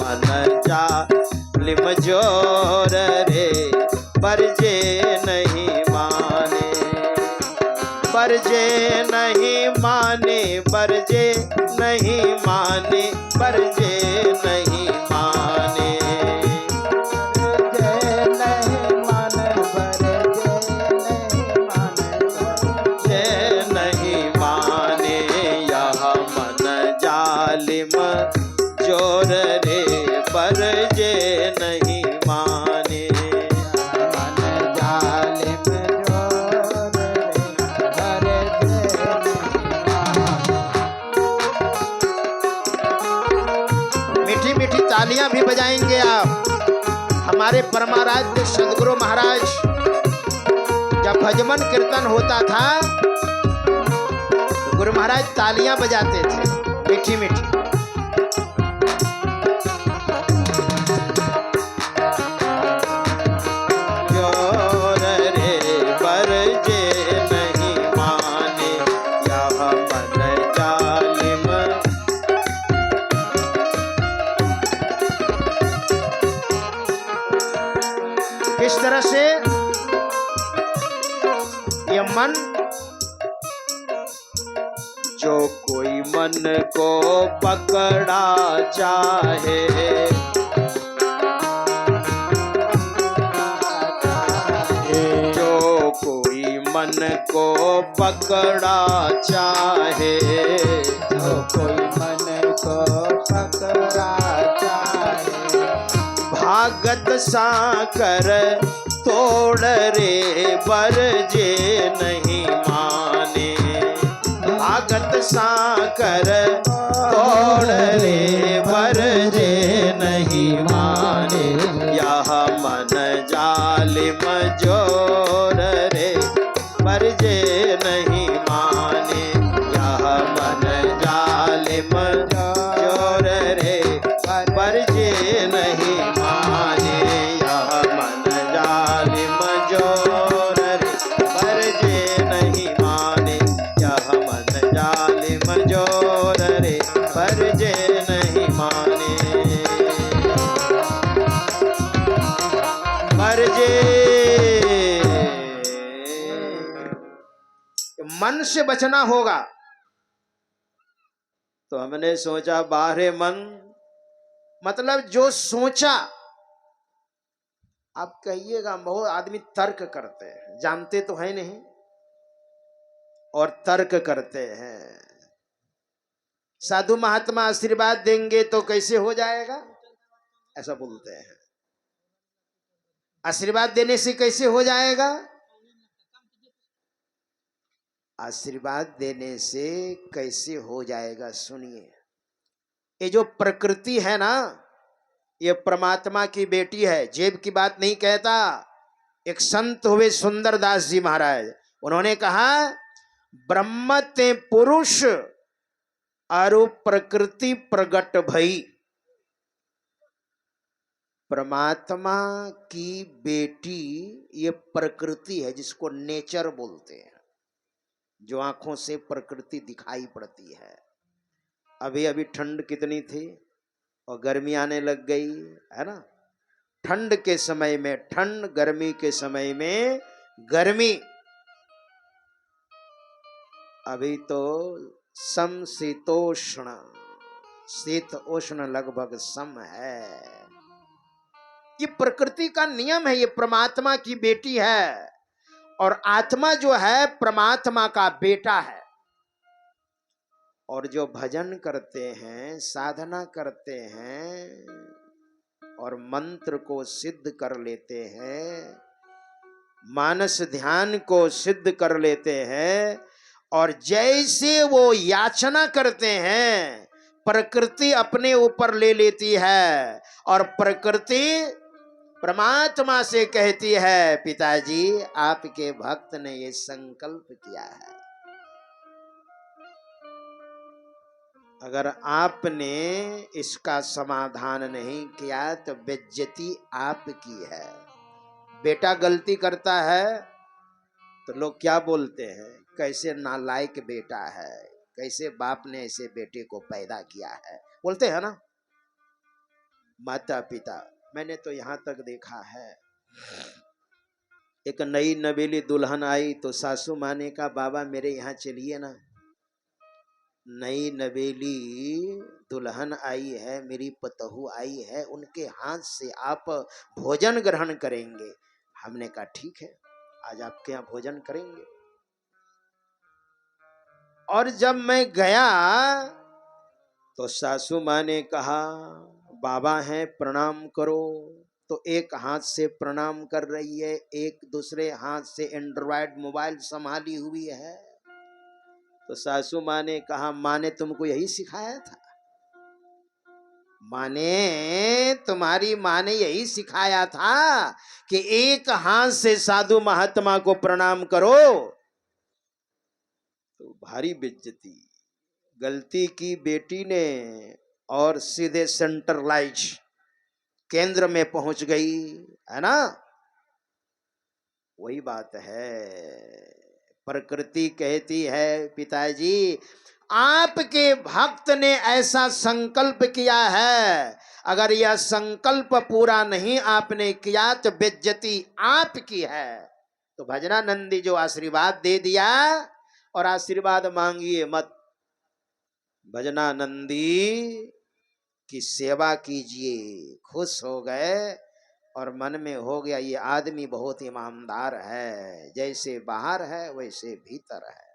मन जालिम जोर रे, बरजे नहीं माने, बरजे नहीं माने, बरजे नहीं माने, बरजे नहीं माने, बरजे नहीं माने, यह मन जालिम जोर रे, बरजे नहीं माने, मन जालिम जोर रे, मीठी मीठी तालियां भी बजाएंगे आप। हमारे परमाराध्य सदगुरु महाराज जब भजमन कीर्तन होता था तो गुरु महाराज तालियां बजाते थे मीठी मीठी। जोर रे बरजे नहीं माने, यह मन जालिम। किस तरह से ये मन, जो कोई मन को पकड़ा चाहे, जो कोई मन को पकड़ा चाहे, जो कोई मन को पकड़ा चाहे, भागत साकर तोड़ रे, बरजे नहीं माने, भागत साकर तोड़ रे, बरजे नहीं माने, यह मन जालिम जोर रे, बरजे नहीं माने, यह मन जालिम जोर रे, बरजे नहीं माने, यह मन जालिम जोर रे, बरजे नहीं माने, यह मन जालिम जोर रे, बरजे नहीं माने, बरजे। मन से बचना होगा। तो हमने सोचा बाहरे मन मतलब जो सोचा। आप कहिएगा बहुत आदमी तर्क करते हैं, जानते तो है नहीं और तर्क करते हैं। साधु महात्मा आशीर्वाद देंगे तो कैसे हो जाएगा, ऐसा बोलते हैं। आशीर्वाद देने से कैसे हो जाएगा, आशीर्वाद देने से कैसे हो जाएगा। सुनिए, ये जो प्रकृति है ना, ये परमात्मा की बेटी है, जेब की बात नहीं कहता। एक संत हुए सुंदरदास जी महाराज, उन्होंने कहा ब्रह्म ते पुरुष आरु प्रकृति प्रगट भई। परमात्मा की बेटी ये प्रकृति है, जिसको नेचर बोलते हैं, जो आंखों से प्रकृति दिखाई पड़ती है। अभी अभी ठंड कितनी थी और गर्मी आने लग गई है ना। ठंड के समय में ठंड, गर्मी के समय में गर्मी। अभी तो समशीतोष्ण, शीत उष्ण लगभग सम है। ये प्रकृति का नियम है, ये परमात्मा की बेटी है और आत्मा जो है परमात्मा का बेटा है। और जो भजन करते हैं, साधना करते हैं और मंत्र को सिद्ध कर लेते हैं, मानस ध्यान को सिद्ध कर लेते हैं, और जैसे वो याचना करते हैं प्रकृति अपने ऊपर ले लेती है और प्रकृति परमात्मा से कहती है, पिताजी आपके भक्त ने ये संकल्प किया है, अगर आपने इसका समाधान नहीं किया तो बेइज्जती आपकी है। बेटा गलती करता है तो लोग क्या बोलते हैं, कैसे नालायक बेटा है, कैसे बाप ने ऐसे बेटे को पैदा किया है, बोलते हैं ना। माता पिता। मैंने तो यहाँ तक देखा है, एक नई नवेली दुल्हन आई तो सासू माँ ने कहा बाबा मेरे यहाँ चलिए ना। नई नवेली दुल्हन आई है, मेरी पतोहू आई है, उनके हाथ से आप भोजन ग्रहण करेंगे। हमने कहा ठीक है, आज आपके यहाँ भोजन करेंगे। और जब मैं गया तो सासू माँ ने कहा बाबा हैं प्रणाम करो, तो एक हाथ से प्रणाम कर रही है, एक दूसरे हाथ से एंड्रॉयड मोबाइल संभाली हुई है। तो सासू माँ ने कहा माँ ने तुमको यही सिखाया था, तुम्हारी माँ ने यही सिखाया था कि एक हाथ से साधु महात्मा को प्रणाम करो। तो भारी बेइज्जती, गलती की बेटी ने और सीधे सेंट्रलाइज केंद्र में पहुंच गई, है ना। वही बात है, प्रकृति कहती है पिताजी आपके भक्त ने ऐसा संकल्प किया है, अगर यह संकल्प पूरा नहीं आपने किया तो बेइज्जती आपकी है। तो भजनानंदी जो आशीर्वाद दे दिया, और आशीर्वाद मांगिए मत, भजनानंदी की सेवा कीजिए। खुश हो गए और मन में हो गया ये आदमी बहुत ईमानदार है, जैसे बाहर है वैसे भीतर है।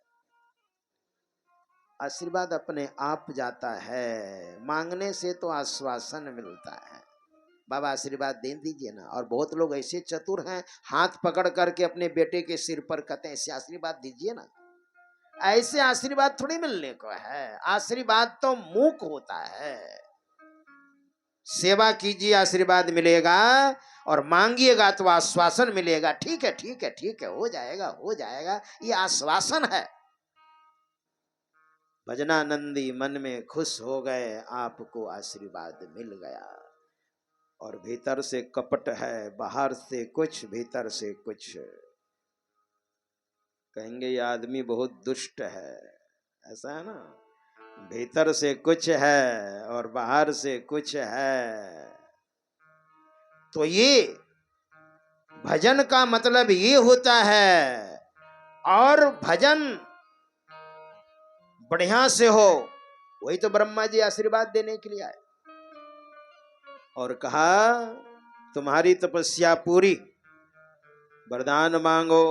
आशीर्वाद अपने आप जाता है, मांगने से तो आश्वासन मिलता है। बाबा आशीर्वाद दे दीजिए ना। और बहुत लोग ऐसे चतुर हैं, हाथ पकड़ करके अपने बेटे के सिर पर कहते हैं ऐसे आशीर्वाद दीजिए ना। ऐसे आशीर्वाद थोड़ी मिलने को है, आशीर्वाद तो मूक होता है। सेवा कीजिए आशीर्वाद मिलेगा, और मांगिएगा तो आश्वासन मिलेगा। ठीक है ठीक है ठीक है, हो जाएगा हो जाएगा, ये आश्वासन है। भजनानंदी मन में खुश हो गए, आपको आशीर्वाद मिल गया। और भीतर से कपट है, बाहर से कुछ भीतर से कुछ। कहेंगे ये आदमी बहुत दुष्ट है, ऐसा है ना। भीतर से कुछ है और बाहर से कुछ है। तो ये भजन का मतलब ये होता है, और भजन बढ़िया से हो। वही तो ब्रह्मा जी आशीर्वाद देने के लिए आए और कहा तुम्हारी तपस्या पूरी, वरदान मांगो।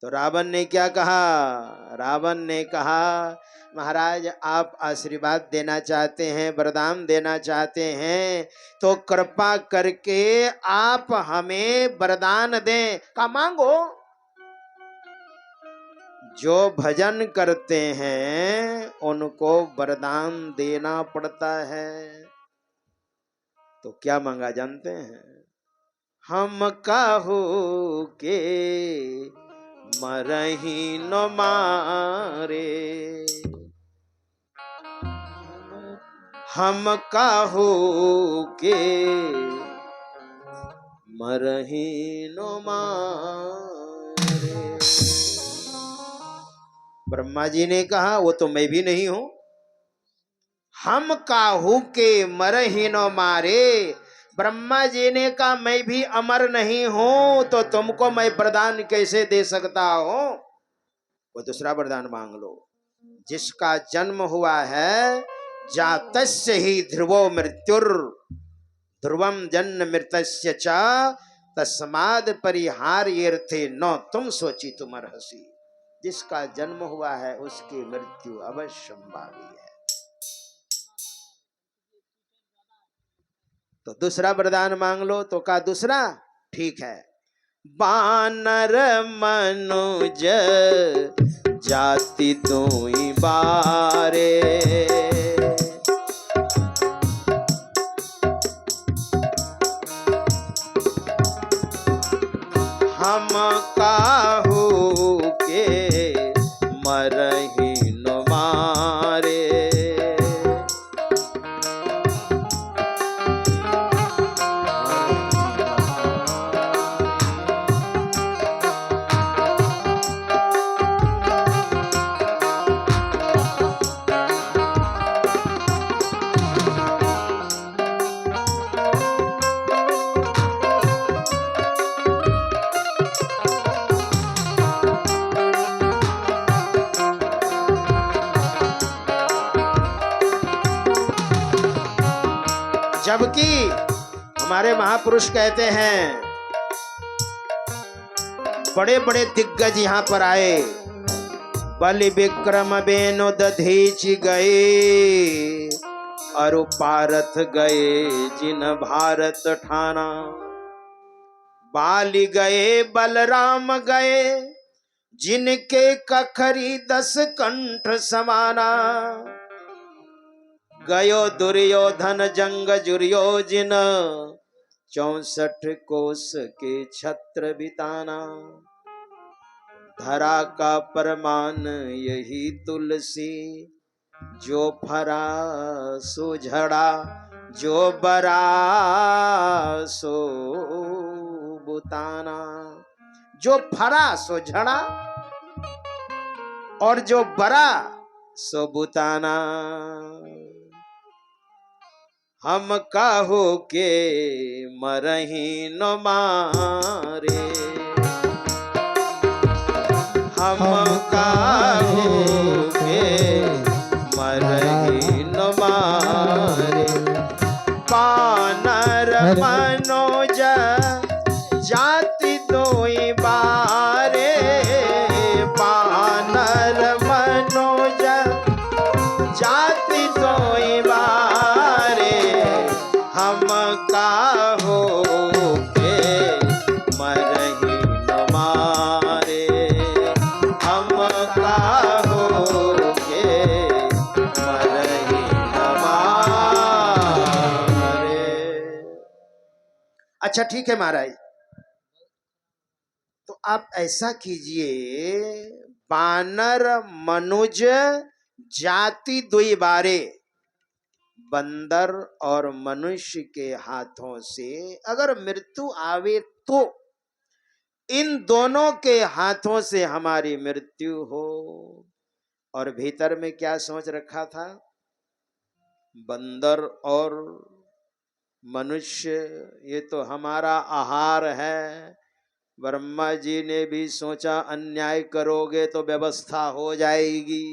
तो रावण ने क्या कहा? रावण ने कहा महाराज आप आशीर्वाद देना चाहते हैं, वरदान देना चाहते हैं, तो कृपा करके आप हमें वरदान दें। का मांगो। जो भजन करते हैं उनको वरदान देना पड़ता है। तो क्या मांगा जानते हैं? हम काहू के मरही न मारे, हम काहू के मरही न मारे। ब्रह्मा जी ने कहा वो तो मैं भी नहीं हूं। हम काहू के मरही न मारे, ब्रह्मा जी ने कहा मैं भी अमर नहीं हूं, तो तुमको मैं वरदान कैसे दे सकता हूं? वो दूसरा वरदान मांग लो। जिसका जन्म हुआ है जातस्य ही ध्रुवो मृत्युर, ध्रुवम जन्म मृतस्य च तस्माद परिहार्यर्थे न तुम सोची तुम अर्हसि। जिसका जन्म हुआ है उसकी मृत्यु अवश्य संभावी है। तो दूसरा वरदान मांग लो। तो का दूसरा? ठीक है। बानर मनुज जाति दुई बारे, हम काहू के मरही न मारे। जबकि हमारे महापुरुष कहते हैं, बड़े बड़े दिग्गज यहाँ पर आए, बलि विक्रम बेनु दधीच गए, अरु पारथ गए जिन भारत ठाना। बाली गए बलराम गए, जिनके कखरी 10 कंठ समाना। गयो दुर्योधन जंग जुरियो जिन, 64 कोस के छत्र बिताना। धरा का परमान यही तुलसी, जो फरा सो झड़ा, जो बरा सो बुताना। जो फरा सो झड़ा और जो बरा सो बुताना। हम काहो के मरही न मारे, हम काहो के मरही न मारे। पानर मनोज जाति दोई बारे, पानर मनोज जाति दोई बारे। हम काहो के मरही न मारे, हम काहो के मरही न मारे। अच्छा ठीक है महाराज, तो आप ऐसा कीजिए, बानर मनुज जाति दुई बारे। बंदर और मनुष्य के हाथों से अगर मृत्यु आवे तो इन दोनों के हाथों से हमारी मृत्यु हो। और भीतर में क्या सोच रखा था? बंदर और मनुष्य ये तो हमारा आहार है। ब्रह्मा जी ने भी सोचा अन्याय करोगे तो व्यवस्था हो जाएगी,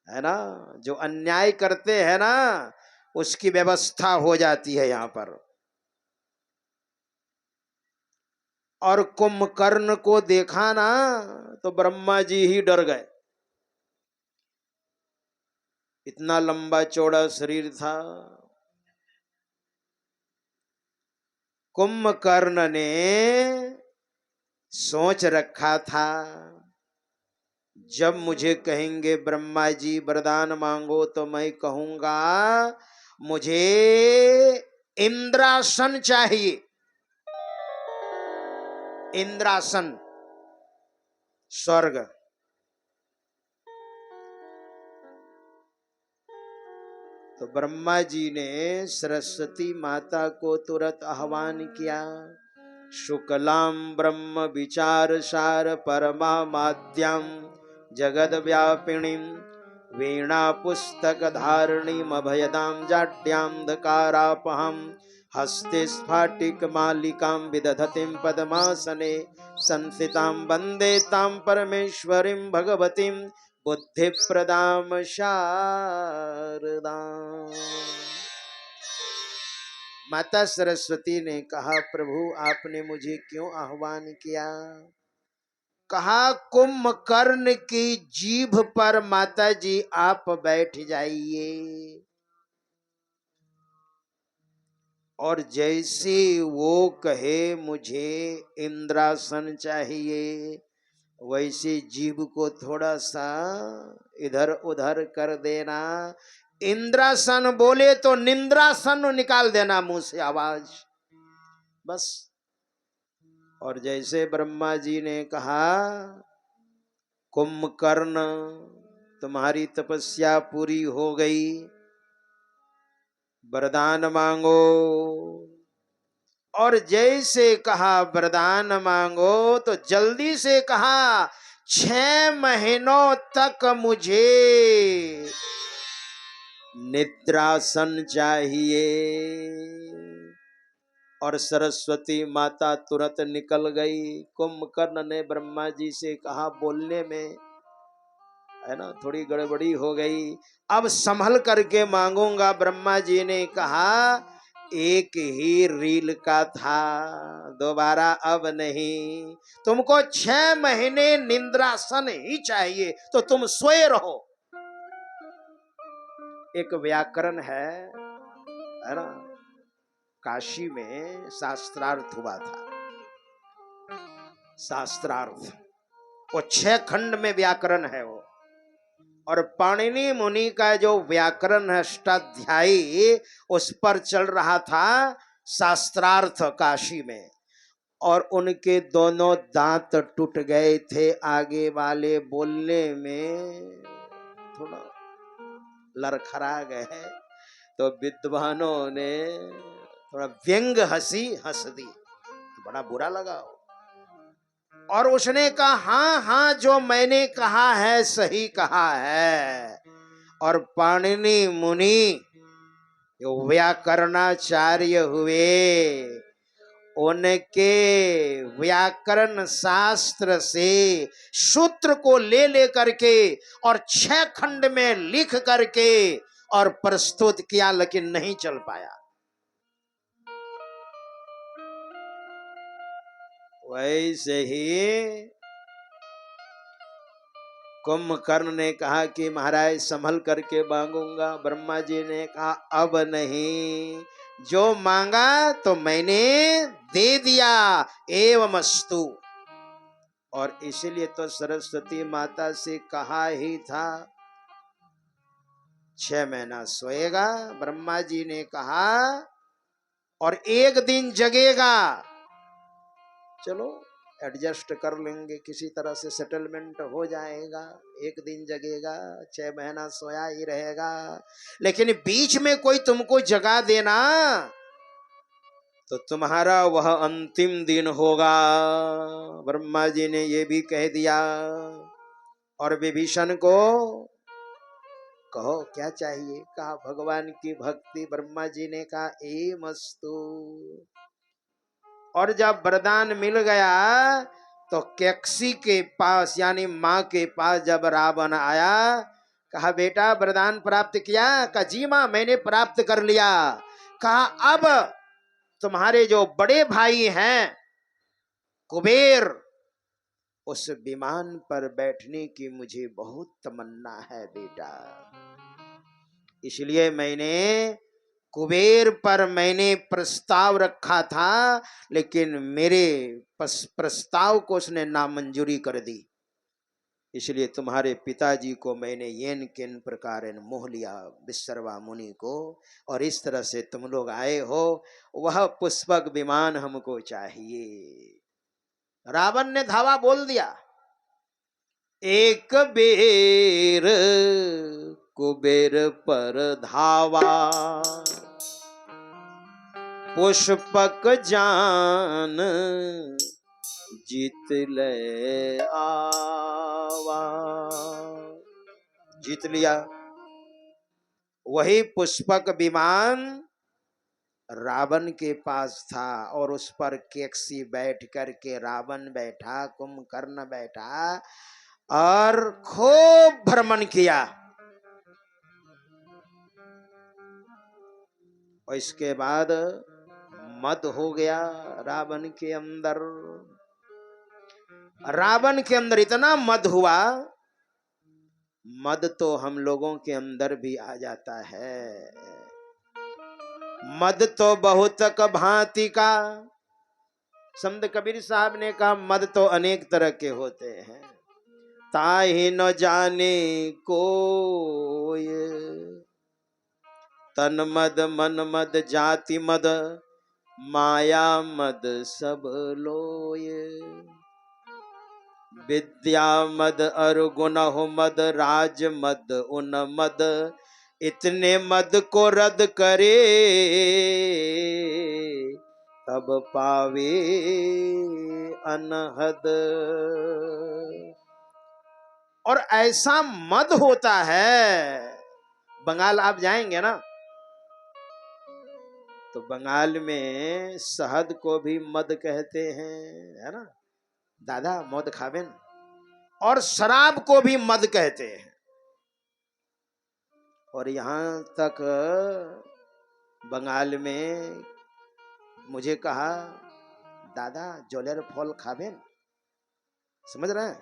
है ना। जो अन्याय करते हैं ना उसकी व्यवस्था हो जाती है यहाँ पर। और कुंभकर्ण को देखा ना तो ब्रह्मा जी ही डर गए। इतना लंबा चौड़ा शरीर था। कुंभकर्ण ने सोच रखा था, जब मुझे कहेंगे ब्रह्मा जी वरदान मांगो तो मैं कहूंगा मुझे इंद्रासन चाहिए। इंद्रासन, स्वर्ग। तो ब्रह्मा जी ने सरस्वती माता को तुरंत आह्वान किया। शुक्लां ब्रह्म विचार सार परमा माद्यां जगद व्यापिणीं वीणा पुस्तक धारणीं अभयदां जाड्यान्धकारापहं हस्ते स्फाटिक मालिकां विदधतीं पद्मासने संस्थितां वन्दे तां परमेश्वरीं भगवतीं बुद्धिप्रदां शारदां। माता सरस्वती ने कहा, प्रभु आपने मुझे क्यों आह्वान किया? कहा, कुंभकर्ण की जीभ पर माता जी आप बैठ जाइए। और जैसे वो कहे मुझे इंद्रासन चाहिए, वैसे जीभ को थोड़ा सा इधर उधर कर देना। इंद्रासन बोले तो निंद्रासन निकाल देना मुंह से आवाज, बस। और जैसे ब्रह्मा जी ने कहा, कुंभकर्ण तुम्हारी तपस्या पूरी हो गई, वरदान मांगो। और जैसे कहा वरदान मांगो तो जल्दी से कहा 6 महीनों तक मुझे निद्रासन चाहिए। और सरस्वती माता तुरंत निकल गई। कुंभकर्ण ने ब्रह्मा जी से कहा, बोलने में है ना, थोड़ी गड़बड़ी हो गई, अब संभल करके मांगूंगा। ब्रह्मा जी ने कहा एक ही रील का था, दोबारा अब नहीं। तुमको 6 महीने निंद्रासन ही चाहिए तो तुम सोए रहो। एक व्याकरण है ना, काशी में शास्त्रार्थ हुआ था। शास्त्रार्थ वो 6 खंड में व्याकरण है वो, और पाणिनि मुनि का जो व्याकरण है अष्टाध्यायी, उस पर चल रहा था शास्त्रार्थ काशी में। और उनके दोनों दांत टूट गए थे, आगे वाले बोलने में थोड़ा लड़खड़ा गए, तो विद्वानों ने थोड़ा व्यंग हंसी हंस दी, बड़ा बुरा लगा। और उसने कहा हाँ हाँ, जो मैंने कहा है सही कहा है। और पाणिनि मुनि जो व्याकरणाचार्य हुए, उनके व्याकरण शास्त्र से सूत्र को ले लेकर के और 6 खंड में लिख करके और प्रस्तुत किया, लेकिन नहीं चल पाया। वैसे ही कुंभकर्ण ने कहा कि महाराज संभल करके मांगूंगा। ब्रह्मा जी ने कहा अब नहीं, जो मांगा तो मैंने दे दिया, एवमस्तु। और इसलिए तो सरस्वती माता से कहा ही था 6 महीना सोएगा, ब्रह्मा जी ने कहा, और 1 दिन जगेगा। चलो एडजस्ट कर लेंगे, किसी तरह से सेटलमेंट हो जाएगा। 1 दिन जगेगा, 6 महीना सोया ही रहेगा, लेकिन बीच में कोई तुमको जगा देना तो तुम्हारा वह अंतिम दिन होगा। ब्रह्मा जी ने ये भी कह दिया। और विभीषण को कहो क्या चाहिए, कहा भगवान की भक्ति। ब्रह्मा जी ने कहा एमस्तु। और जब वरदान मिल गया तो कैक्सी के पास यानी माँ के पास जब रावण आया, कहा बेटा वरदान प्राप्त किया? कहा जी माँ मैंने प्राप्त कर लिया। कहा अब तुम्हारे जो बड़े भाई हैं कुबेर, उस विमान पर बैठने की मुझे बहुत तमन्ना है बेटा, इसलिए मैंने कुबेर पर मैंने प्रस्ताव रखा था, लेकिन मेरे प्रस्ताव को उसने नामंजूरी कर दी। इसलिए तुम्हारे पिताजी को मैंने येन केन प्रकार मोह लिया, विश्रवा मुनि को, और इस तरह से तुम लोग आए हो। वह पुष्पक विमान हमको चाहिए। रावण ने धावा बोल दिया। एक बेर कुबेर पर धावा, पुष्पक जान जीत ले आवा। जीत लिया। वही पुष्पक विमान रावण के पास था, और उस पर केकसी बैठ करके रावण बैठा, कुंभकर्ण बैठा, और खूब भ्रमण किया। और इसके बाद मद हो गया रावण के अंदर। रावण के अंदर इतना मद हुआ, मद तो हम लोगों के अंदर भी आ जाता है। मद तो बहुत भांति का, संत कबीर साहब ने कहा मद तो अनेक तरह के होते हैं। ताहि न जाने कोय, तन मद मन मद जाति मद, माया मद सब लोय। विद्या मद अर गुनहु मद, राज मद उन मद, इतने मद को रद करे, तब पावे अनहद। और ऐसा मद होता है, बंगाल आप जाएंगे ना तो बंगाल में शहद को भी मद कहते हैं, है ना दादा, मद खावेन। और शराब को भी मद कहते हैं। और यहाँ तक बंगाल में मुझे कहा, दादा जोलेर फल खाबेन, समझ रहे हैं,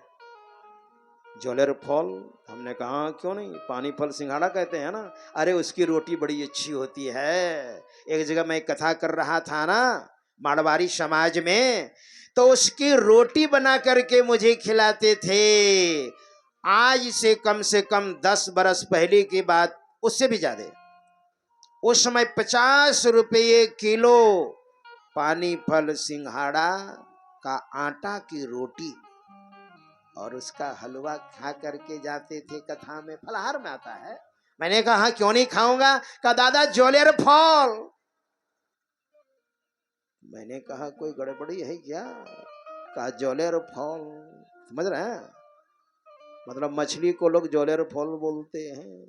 जोलेर फल। हमने कहा क्यों नहीं, पानी फल सिंघाड़ा कहते हैं ना। अरे उसकी रोटी बड़ी अच्छी होती है। एक जगह मैं कथा कर रहा था ना मारवाड़ी समाज में, तो उसकी रोटी बना करके मुझे खिलाते थे। आज से कम 10 बरस पहले की बात, उससे भी ज्यादा। उस समय 50 रुपये किलो पानी फल सिंघाड़ा का आटा की रोटी और उसका हलवा खा करके जाते थे। कथा में फलाहार में आता है। मैंने कहा क्यों नहीं खाऊंगा, कहा दादा जोलेर फल। मैंने कहा कोई गड़बड़ी है क्या, कहा जोलेर फल। समझ रहे हैं, मतलब मछली को लोग जोलेर फल बोलते हैं।